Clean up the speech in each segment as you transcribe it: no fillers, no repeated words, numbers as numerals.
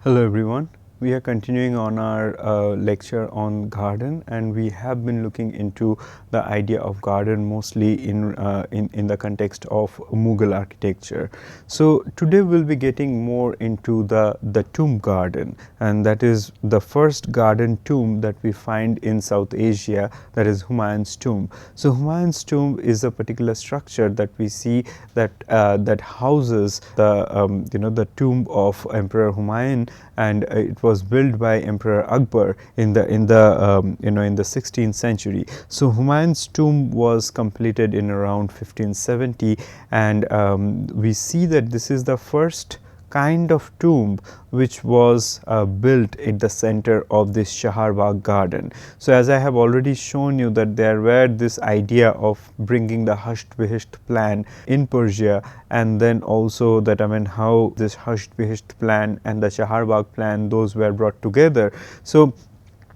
Hello everyone. We are continuing on our lecture on garden, and we have been looking into the idea of garden mostly in the context of Mughal architecture. So today we'll be getting more into the tomb garden, and that is the first garden tomb that we find in South Asia, that is Humayun's tomb. So Humayun's tomb is a particular structure that we see that houses the tomb of Emperor Humayun, and it was built by Emperor Akbar in the 16th century. So Humayun's tomb was completed in around 1570, and we see that this is the first kind of tomb which was built at the center of this Shaharbagh garden. So as I have already shown you that there were this idea of bringing the hushed behisht plan in Persia, and then also that how this hushed behisht plan and the Shaharbagh plan, those were brought together. So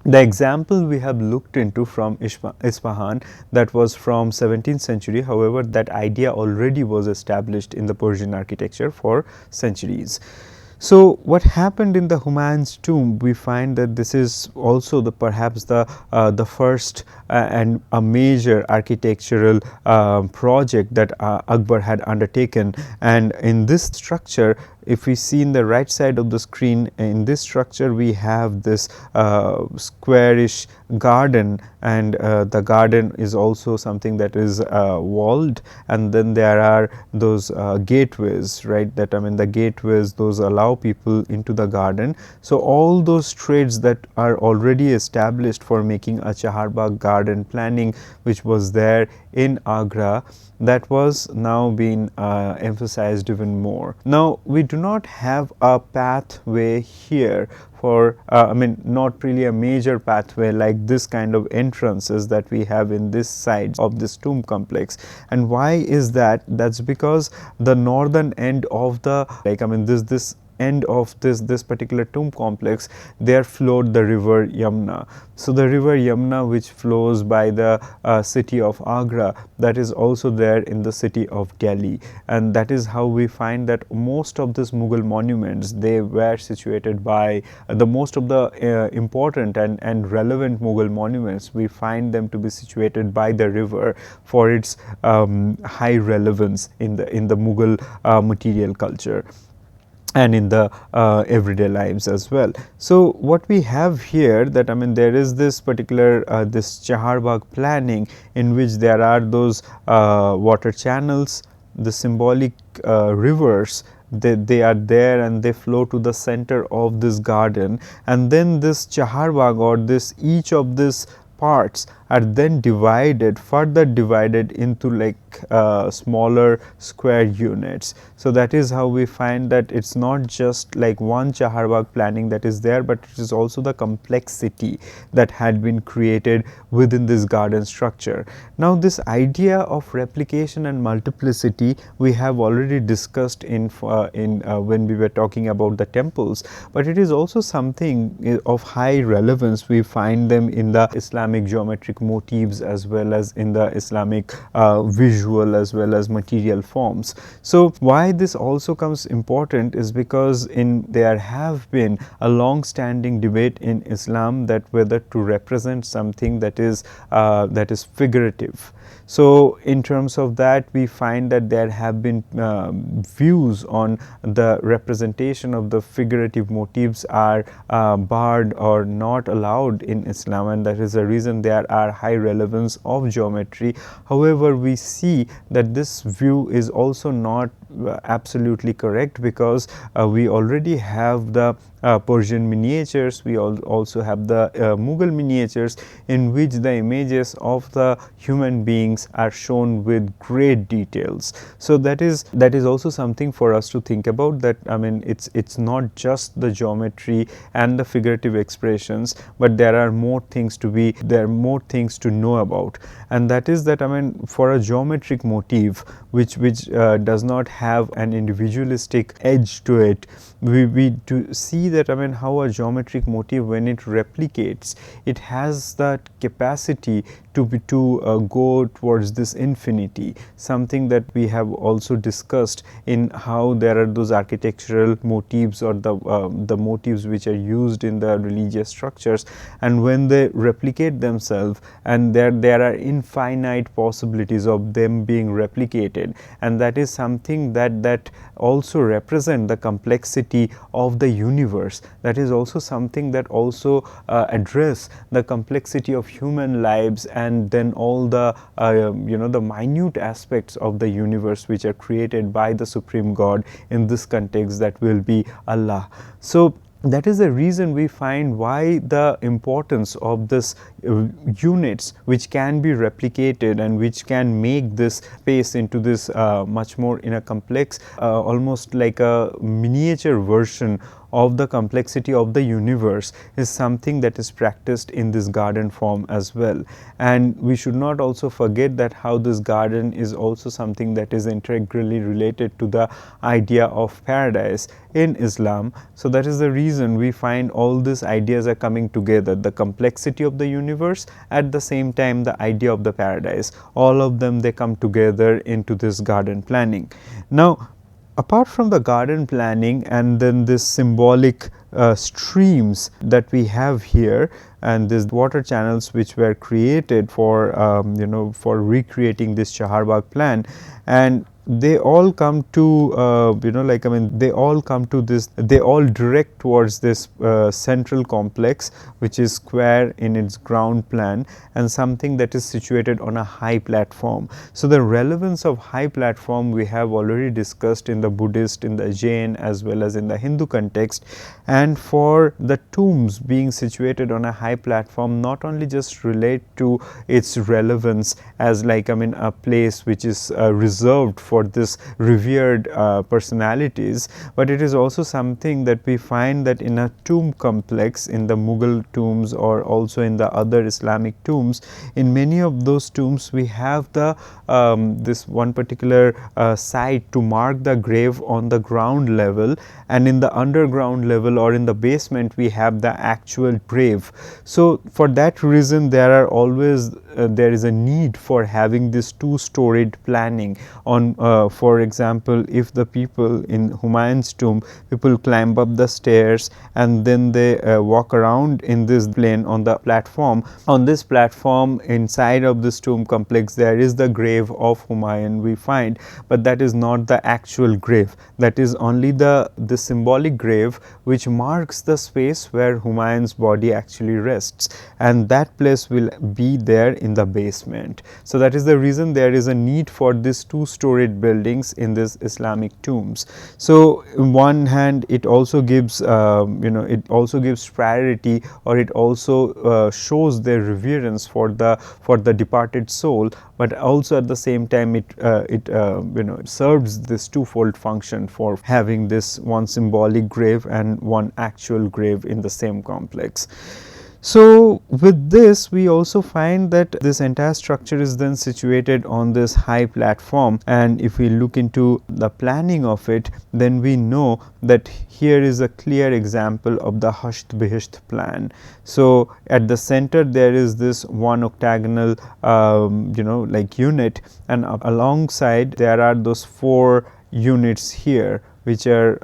the example we have looked into from Isfahan, that was from 17th century. However, that idea already was established in the Persian architecture for centuries. So what happened in the Humayun's tomb, we find that this is also perhaps the first and a major architectural project that Akbar had undertaken. And in this structure, if we see in the right side of the screen, in this structure we have this squarish garden, and the garden is also something that is walled, and then there are those gateways, right, that the gateways, those allow people into the garden. So all those trades that are already established for making a Shaharbagh garden planning, which was there in Agra, that was now being emphasized even more. Now we do not have a pathway here for not really a major pathway like this kind of entrances that we have in this side of this tomb complex. And why is that? That's because the northern end of the this end of this particular tomb complex, there flowed the river Yamuna. So the river Yamuna, which flows by the city of Agra, that is also there in the city of Delhi, and that is how we find that most of these Mughal monuments, they were situated by the most of the important and relevant Mughal monuments, we find them to be situated by the river for its high relevance in the Mughal material culture and in the everyday lives as well. So what we have here, that there is this particular this Shaharbagh planning, in which there are those water channels, the symbolic rivers. They are there and they flow to the center of this garden, and then this Shaharbagh, or this each of these parts are then further divided into smaller square units. So that is how we find that it's not just like one Shaharbagh planning that is there, but it is also the complexity that had been created within this garden structure. Now this idea of replication and multiplicity we have already discussed in when we were talking about the temples, but it is also something of high relevance. We find them in the Islamic geometric motifs, as well as in the Islamic visual as well as material forms. So why this also comes important is because there have been a long standing debate in Islam that whether to represent something that is figurative. So in terms of that, we find that there have been views on the representation of the figurative motifs are barred or not allowed in Islam, and that is the reason there are high relevance of geometry. However, we see that this view is also not absolutely correct, because we already have the Persian miniatures, we also have the Mughal miniatures, in which the images of the human beings are shown with great details. So that is also something for us to think about, that it's not just the geometry and the figurative expressions, but there are more things to know about. And that is that for a geometric motif which does not have an individualistic edge to it, we do see that, I mean, how a geometric motif, when it replicates, it has that capacity to go towards this infinity, something that we have also discussed in how there are those architectural motifs or the motifs which are used in the religious structures, and when they replicate themselves, and there are infinite possibilities of them being replicated, and that is something that also represent the complexity of the universe. That is also something that also address the complexity of human lives, and then all the the minute aspects of the universe which are created by the Supreme God. In this context, that will be Allah. So that is the reason we find why the importance of this units which can be replicated and which can make this space into this much more in a complex, almost like a miniature version of the complexity of the universe, is something that is practiced in this garden form as well. And we should not also forget that how this garden is also something that is integrally related to the idea of paradise in Islam. So that is the reason we find all these ideas are coming together, the complexity of the universe, at the same time the idea of the paradise, all of them, they come together into this garden planning. Now, apart from the garden planning and then this symbolic streams that we have here, and these water channels which were created for for recreating this Chaharbagh plan, and they all come to they all come to this, they all direct towards this central complex which is square in its ground plan and something that is situated on a high platform. So the relevance of high platform we have already discussed in the Buddhist, in the Jain, as well as in the Hindu context. And for the tombs being situated on a high platform, not only just relate to its relevance as a place which is reserved for this revered personalities, but it is also something that we find that in a tomb complex, in the Mughal tombs or also in the other Islamic tombs, in many of those tombs we have the this one particular site to mark the grave on the ground level, and in the underground level or in the basement we have the actual grave. So for that reason there are always there is a need for having this two-storied planning on for example, if the people in Humayun's tomb, people climb up the stairs and then they walk around in this plane on the platform. On this platform inside of this tomb complex there is the grave of Humayun we find, but that is not the actual grave, that is only the symbolic grave which marks the space where Humayun's body actually rests, and that place will be there in the basement. So that is the reason there is a need for these two-storied buildings in this Islamic tombs. So on one hand it also gives it also gives priority, or it also shows their reverence for the departed soul, but also at the same time it serves this twofold function for having this one symbolic grave and one actual grave in the same complex. So with this we also find that this entire structure is then situated on this high platform, and if we look into the planning of it, then we know that here is a clear example of the Hasht Bihisht plan. So at the center there is this one octagonal unit, and alongside there are those four units here which are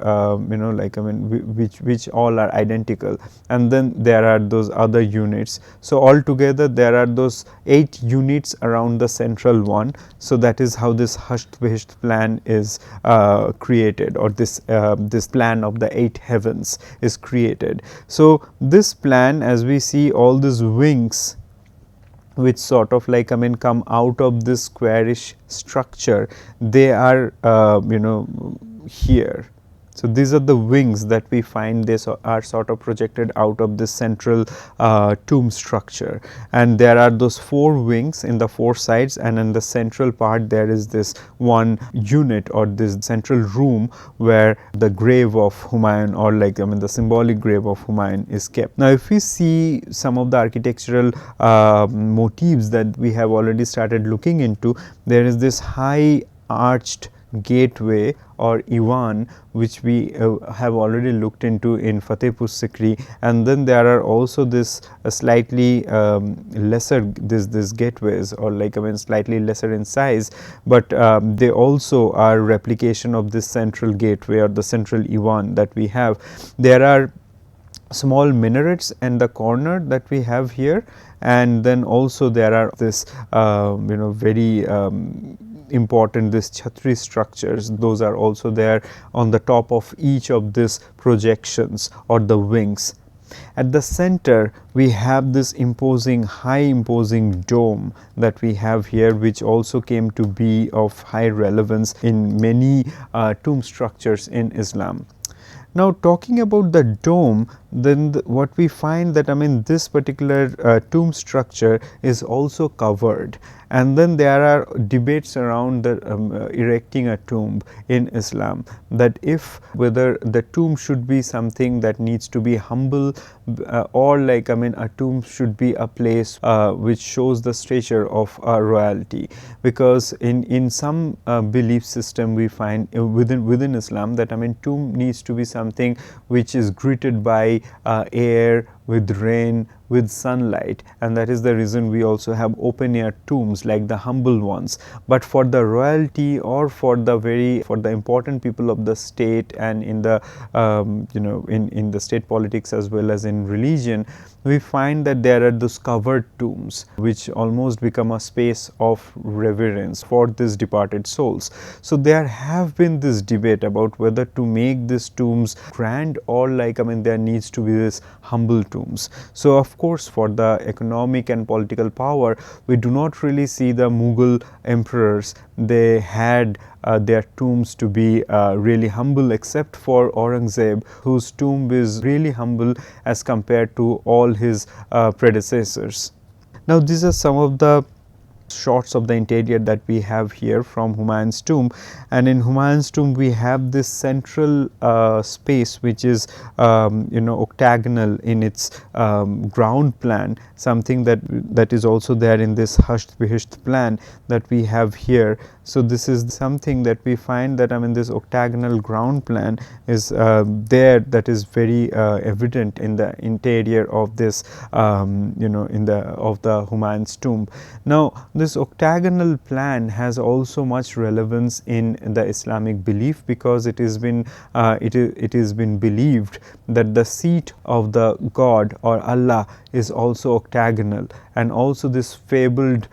which all are identical, and then there are those other units. So altogether there are those 8 units around the central one. So that is how this Hasht Bihisht plan is created, or this plan of the 8 heavens is created. So this plan, as we see all these wings which sort of come out of this squarish structure, they are here. So these are the wings that we find, they are sort of projected out of this central tomb structure, and there are those 4 wings in the 4 sides, and in the central part there is this one unit or this central room where the grave of Humayun, or the symbolic grave of Humayun is kept. Now if we see some of the architectural motifs that we have already started looking into, there is this high arched gateway or Iwan, which we have already looked into in Fatehpur Sikri, and then there are also this slightly lesser this gateways, or like slightly lesser in size, but they also are replication of this central gateway or the central Iwan that we have. There are small minarets in the corner that we have here, and then also there are this very important this chhatri structures. Those are also there on the top of each of these projections or the wings. At the center we have this high imposing dome that we have here, which also came to be of high relevance in many tomb structures in Islam. Now, talking about the dome, then what we find that this particular tomb structure is also covered, and then there are debates around the erecting a tomb in Islam, that if whether the tomb should be something that needs to be humble or like a tomb should be a place which shows the stature of royalty, because in some belief system we find within Islam that tomb needs to be something which is greeted by air, with rain, with sunlight, and that is the reason we also have open air tombs like the humble ones. But for the royalty or for the important people of the state, and in the in the state politics as well as in religion, we find that there are those covered tombs which almost become a space of reverence for these departed souls. So there have been this debate about whether to make these tombs grand or like there needs to be this humble tombs. So of course, for the economic and political power, we do not really see the Mughal emperors. They had their tombs to be really humble, except for Aurangzeb, whose tomb is really humble as compared to all his predecessors. Now, these are some of the shots of the interior that we have here from Humayun's tomb, and in Humayun's tomb we have this central space which is octagonal in its ground plan, something that is also there in this Hasht Bihisht plan that we have here. So this is something that we find that this octagonal ground plan is there, that is very evident in the interior of this of the Humayun's tomb. Now, this octagonal plan has also much relevance in the Islamic belief, because it has been believed that the seat of the God or Allah is also octagonal, and also this fabled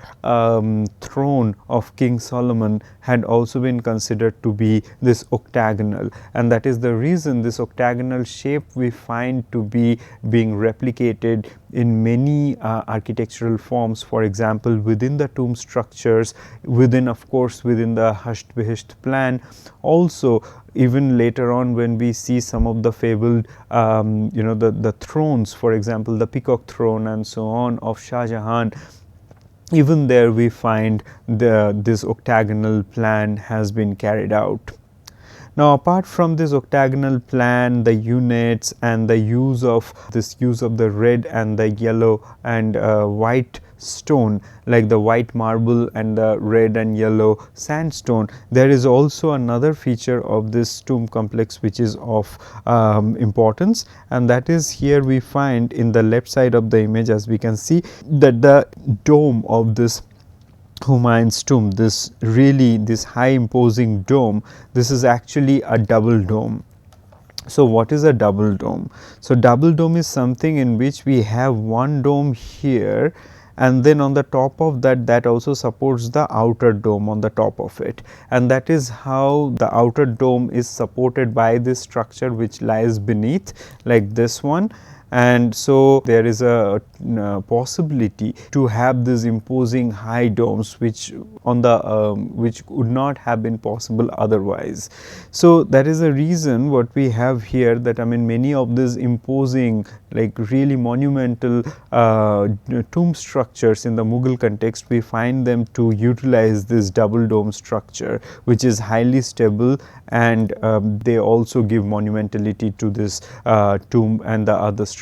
throne of King Solomon had also been considered to be this octagonal, and that is the reason this octagonal shape we find to be being replicated in many architectural forms. For example, within the tomb structures, of course within the Hasht Bihisht plan, also even later on when we see some of the fabled the thrones, for example the peacock throne and so on of Shah Jahan, even there we find this octagonal plan has been carried out. Now, apart from this octagonal plan, the units and the use of the red and the yellow and white stone, like the white marble and the red and yellow sandstone, there is also another feature of this tomb complex which is of importance, and that is here we find in the left side of the image, as we can see, that the dome of this Humayun's tomb, this high imposing dome, this is actually a double dome. So, what is a double dome? So, double dome is something in which we have one dome here, and then on the top of that also supports the outer dome on the top of it, and that is how the outer dome is supported by this structure which lies beneath, like this one. And so there is a possibility to have these imposing high domes which on the which would not have been possible otherwise. So that is the reason what we have here, that many of these imposing, like really monumental tomb structures in the Mughal context, we find them to utilize this double dome structure, which is highly stable, and they also give monumentality to this tomb and the other structures.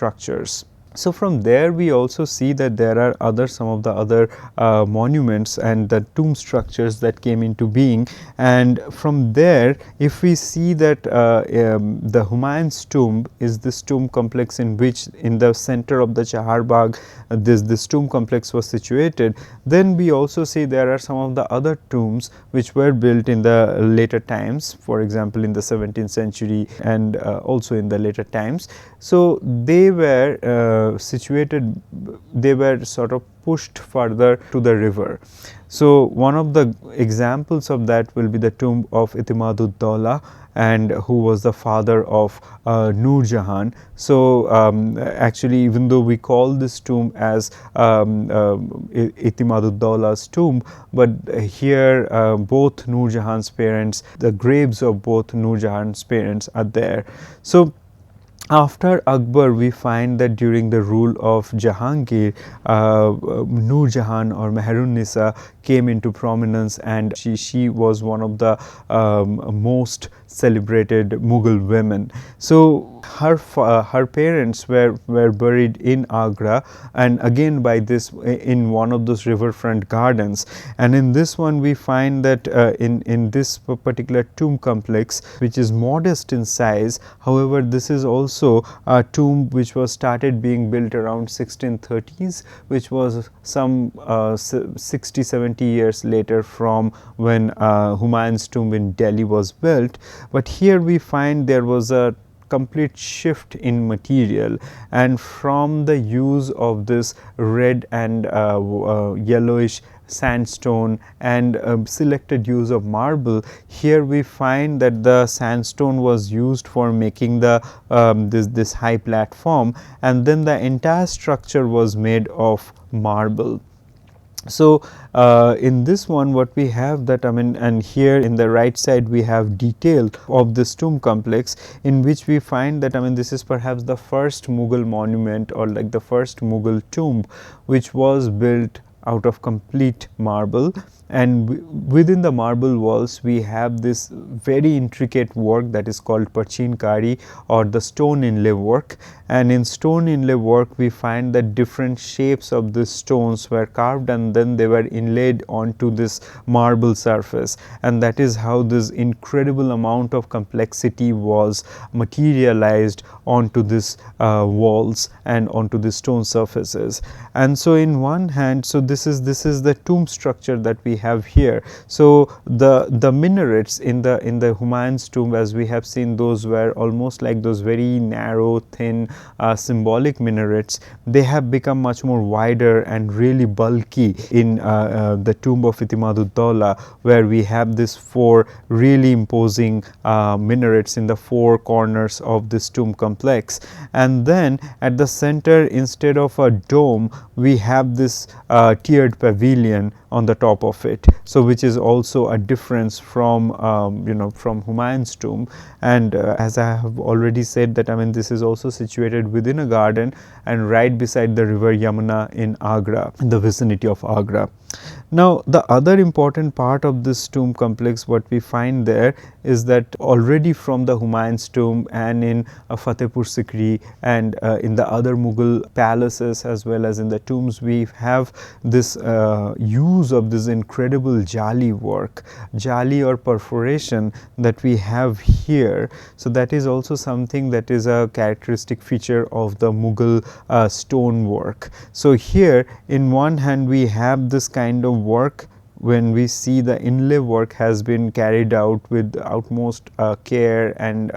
So from there we also see that there are some of the other monuments and the tomb structures that came into being, and from there if we see that the Humayun's tomb is this tomb complex in which in the center of the Chaharbagh this tomb complex was situated, then we also see there are some of the other tombs which were built in the later times, for example in the 17th century and also in the later times. So they were situated, they were sort of pushed further to the river. So one of the examples of that will be the tomb of Itimadud-Dawla, and who was the father of Nur Jahan. So actually, even though we call this tomb as Itimadud-Dawla's tomb, but here both Nur Jahan's parents, the graves of both Nur Jahan's parents are there. So after Akbar, we find that during the rule of Jahangir, Nur Jahan or Meherun-Nisa came into prominence, and she was one of the most celebrated Mughal women. So her parents were buried in Agra, and again by this in one of those riverfront gardens. And in this one we find that in this particular tomb complex, which is modest in size, however this is also a tomb which was started being built around 1630s, which was some 60-70 years later from when Humayun's tomb in Delhi was built. But here we find there was a complete shift in material, and from the use of this red and yellowish sandstone and selected use of marble, here we find that the sandstone was used for making the this high platform, and then the entire structure was made of marble. So in this one what we have that, I mean, and here in the right side we have detail of this tomb complex, in which we find that, I mean, this is perhaps the first Mughal monument or like the first Mughal tomb which was built out of complete marble, and within the marble walls we have this very intricate work that is called Parchinkari or the stone inlay work. And in stone inlay work we find that different shapes of the stones were carved and then they were inlaid onto this marble surface, and that is how this incredible amount of complexity was materialized onto this walls and onto the stone surfaces. And so in one hand, so this is the tomb structure that we have here. So the minarets in the Humayun's tomb, as we have seen, those were almost like those very narrow, thin symbolic minarets. They have become much more wider and really bulky in the tomb of Itimadud-Dawla, where we have this 4 really imposing minarets in the 4 corners of this tomb complex. And then at the center, instead of a dome, we have this tiered pavilion on the top of it, so which is also a difference from from Humayun's tomb. And as I have already said that, I mean, this is also situated within a garden and right beside the river Yamuna in Agra, in the vicinity of Agra. Now the other important part of this tomb complex, what we find there is that already from the Humayun's tomb and in Fatehpur Sikri and in the other Mughal palaces as well as in the tombs, we have this use of this incredible jali work, jali or perforation that we have here. So that is also something that is a characteristic feature of the Mughal stone work. So here in one hand we have this kind of work. When we see the inlay work has been carried out with utmost care and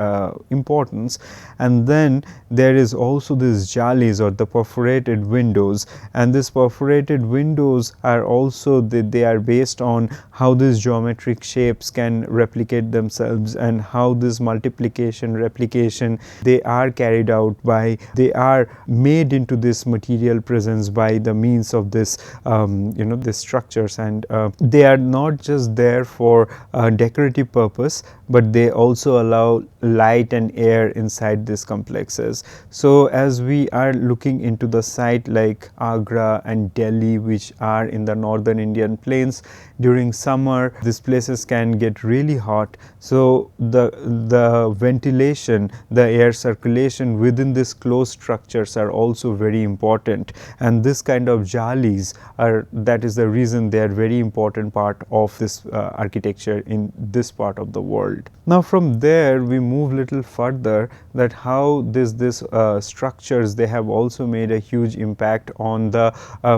importance, and then there is also this jalis or the perforated windows, and these perforated windows are also they are based on how these geometric shapes can replicate themselves and how this multiplication, replication, they are carried out by, they are made into this material presence by the means of this these structures and they are not just there for decorative purpose, but they also allow light and air inside these complexes. So as we are looking into the site like Agra and Delhi, which are in the northern Indian plains, during summer these places can get really hot. So the ventilation, the air circulation within these closed structures are also very important, and this kind of jalis are, that is the reason they are very important part of this architecture in this part of the world. Now from there we move little further, that how this structures, they have also made a huge impact on the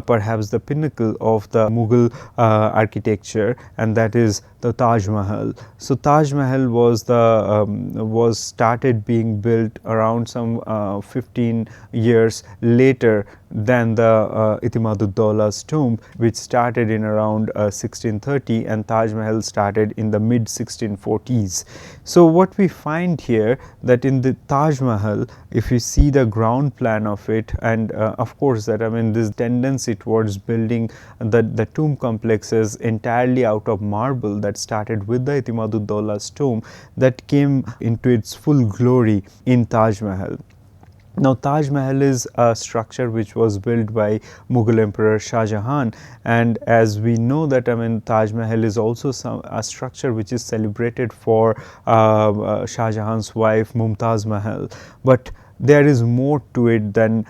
perhaps the pinnacle of the Mughal architecture, and that is the Taj Mahal. So Taj Mahal was started being built around some 15 years later than the Itimaduddaullah's tomb, which started in around 1630, and Taj Mahal started in the mid 1640s. So what we find here, that in the Taj Mahal, if you see the ground plan of it, and of course that, I mean, this tendency towards building the tomb complexes entirely out of marble that started with the Itimaduddaullah's tomb, that came into its full glory in Taj Mahal. Now Taj Mahal is a structure which was built by Mughal Emperor Shah Jahan, and as we know that, I mean, Taj Mahal is also a structure which is celebrated for Shah Jahan's wife Mumtaz Mahal, but there is more to it than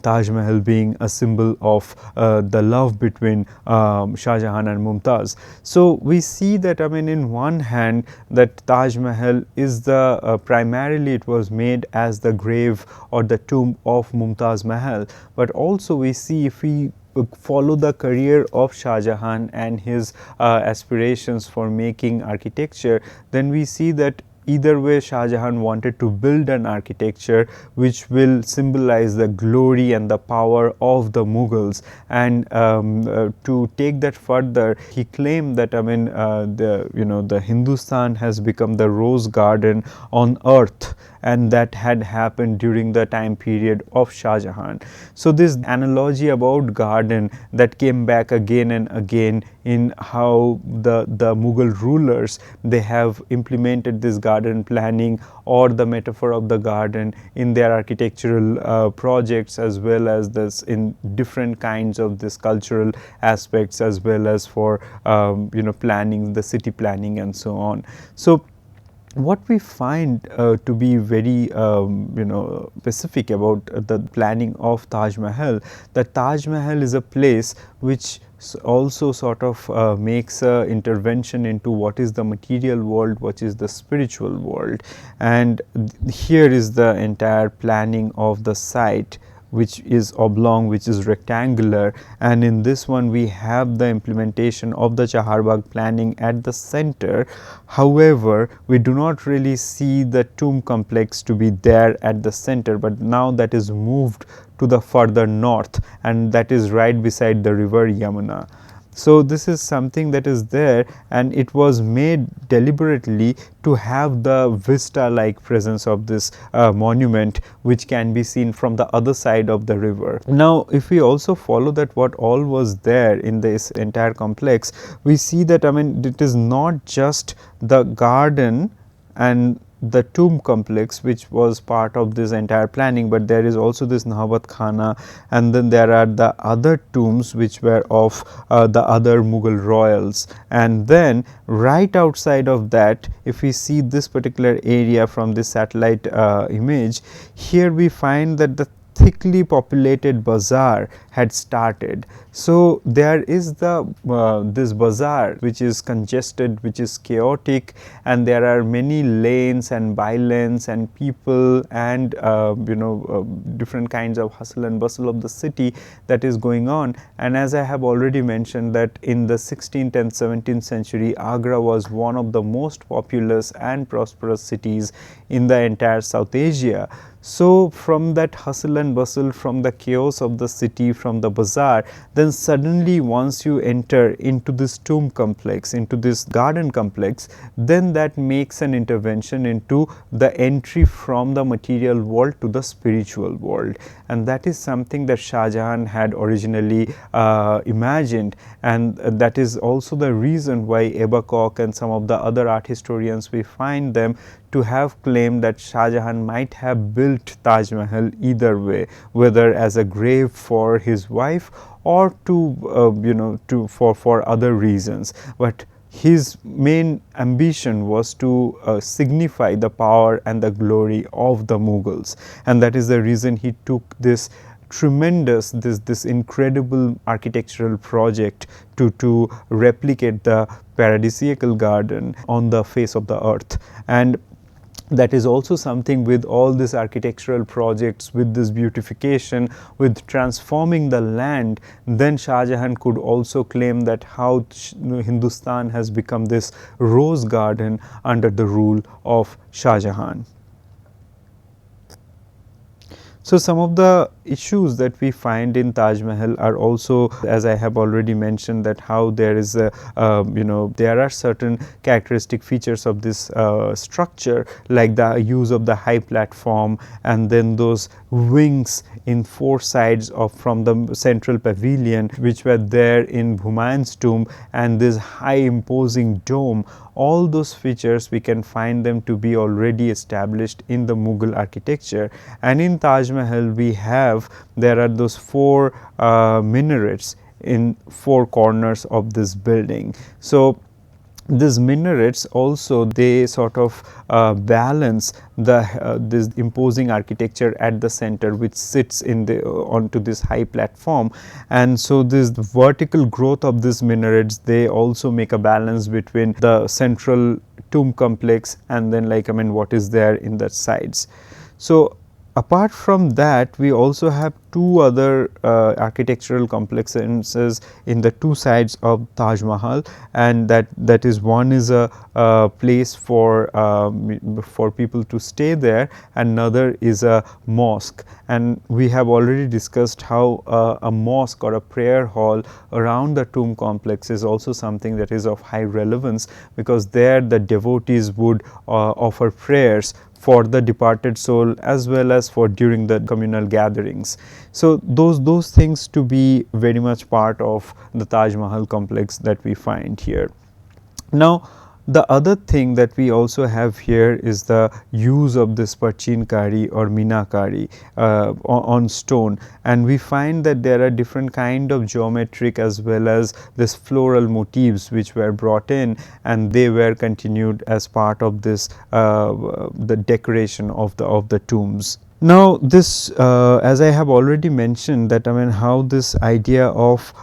Taj Mahal being a symbol of the love between Shah Jahan and Mumtaz. So we see that, I mean, in one hand that Taj Mahal is the primarily it was made as the grave or the tomb of Mumtaz Mahal, but also we see, if we follow the career of Shah Jahan and his aspirations for making architecture, then we see that either way Shah Jahan wanted to build an architecture which will symbolize the glory and the power of the Mughals, and to take that further, he claimed that, I mean, the Hindustan has become the rose garden on earth, and that had happened during the time period of Shah Jahan. So this analogy about garden that came back again and again in how the Mughal rulers, they have implemented this garden planning or the metaphor of the garden in their architectural projects, as well as this in different kinds of this cultural aspects, as well as for planning, the city planning and so on. So what we find to be very specific about the planning of Taj Mahal, that Taj Mahal is a place which also sort of makes a intervention into what is the material world, what is the spiritual world, and here is the entire planning of the site, which is oblong, which is rectangular, and in this one we have the implementation of the Chaharbagh planning at the center. However, we do not really see the tomb complex to be there at the center, but now that is moved to the further north, and that is right beside the river Yamuna. So this is something that is there, and it was made deliberately to have the vista like presence of this monument, which can be seen from the other side of the river. Now if we also follow that what all was there in this entire complex, we see that, I mean, it is not just the garden and the tomb complex which was part of this entire planning, but there is also this Nahabat Khana, and then there are the other tombs which were of the other Mughal royals. And then right outside of that, if we see this particular area from this satellite image, here we find that the thickly populated bazaar had started. So there is the this bazaar which is congested, which is chaotic, and there are many lanes and by lanes and people and different kinds of hustle and bustle of the city that is going on. And as I have already mentioned that in the 16th and 17th century, Agra was one of the most populous and prosperous cities in the entire South Asia. So from that hustle and bustle, from the chaos of the city, from the bazaar, then suddenly once you enter into this tomb complex, into this garden complex, then that makes an intervention into the entry from the material world to the spiritual world. And that is something that Shah Jahan had originally imagined, and that is also the reason why Abakok and some of the other art historians, we find them to have claimed that Shah Jahan might have built Taj Mahal either way, whether as a grave for his wife or to for other reasons. But his main ambition was to signify the power and the glory of the Mughals, and that is the reason he took this tremendous, this incredible architectural project to replicate the paradisiacal garden on the face of the earth. And that is also something with all these architectural projects, with this beautification, with transforming the land, then Shah Jahan could also claim that how Hindustan has become this rose garden under the rule of Shah Jahan. So some of the issues that we find in Taj Mahal are also, as I have already mentioned, that how there is a there are certain characteristic features of this structure, like the use of the high platform, and then those wings in four sides of from the central pavilion which were there in Humayun's tomb, and this high imposing dome. All those features we can find them to be already established in the Mughal architecture. And in Taj Mahal we have, there are those four minarets in four corners of this building. So these minarets also, they sort of balance the this imposing architecture at the center, which sits in the onto this high platform. And so this vertical growth of these minarets, they also make a balance between the central tomb complex and then, like, what is there in the sides. So apart from that, we also have two other architectural complexes in the two sides of Taj Mahal, and that is, one is a place for people to stay there, and another is a mosque. And we have already discussed how a mosque or a prayer hall around the tomb complex is also something that is of high relevance, because there the devotees would offer prayers for the departed soul as well as for during the communal gatherings. So those things to be very much part of the Taj Mahal complex that we find here. Now the other thing that we also have here is the use of this parchinkari or meenakari on stone, and we find that there are different kind of geometric as well as this floral motifs which were brought in, and they were continued as part of this the decoration of the tombs. Now this, as I have already mentioned, that how this idea of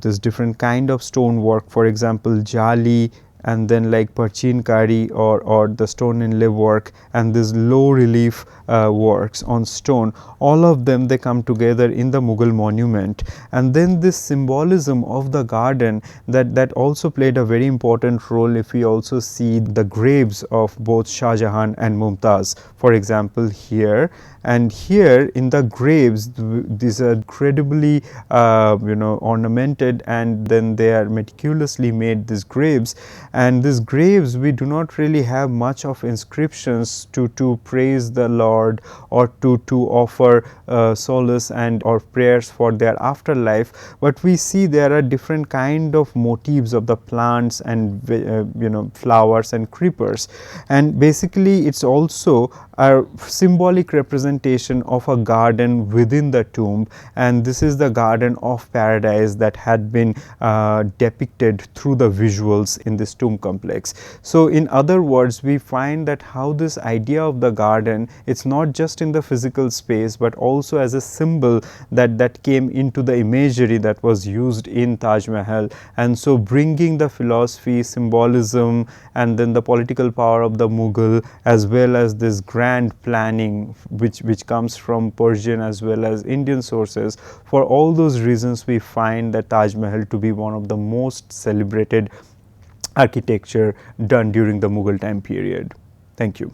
this different kind of stonework, for example jali, and then like parchinkari or the stone inlay work, and this low relief works on stone, all of them, they come together in the Mughal monument. And then this symbolism of the garden, that also played a very important role if we also see the graves of both Shah Jahan and Mumtaz, for example here. And here in the graves, these are incredibly ornamented, and then they are meticulously made, these graves. And these graves, we do not really have much of inscriptions to praise the Lord or to offer solace and or prayers for their afterlife, but we see there are different kind of motifs of the plants and flowers and creepers, and basically it's also a symbolic representation of a garden within the tomb, and this is the garden of paradise that had been depicted through the visuals in this tomb complex. So in other words, we find that how this idea of the garden, it's not just in the physical space but also as a symbol that came into the imagery that was used in Taj Mahal. And so bringing the philosophy, symbolism, and then the political power of the Mughal, as well as this grand planning which comes from Persian as well as Indian sources, for all those reasons we find that Taj Mahal to be one of the most celebrated architecture done during the Mughal time period. Thank you.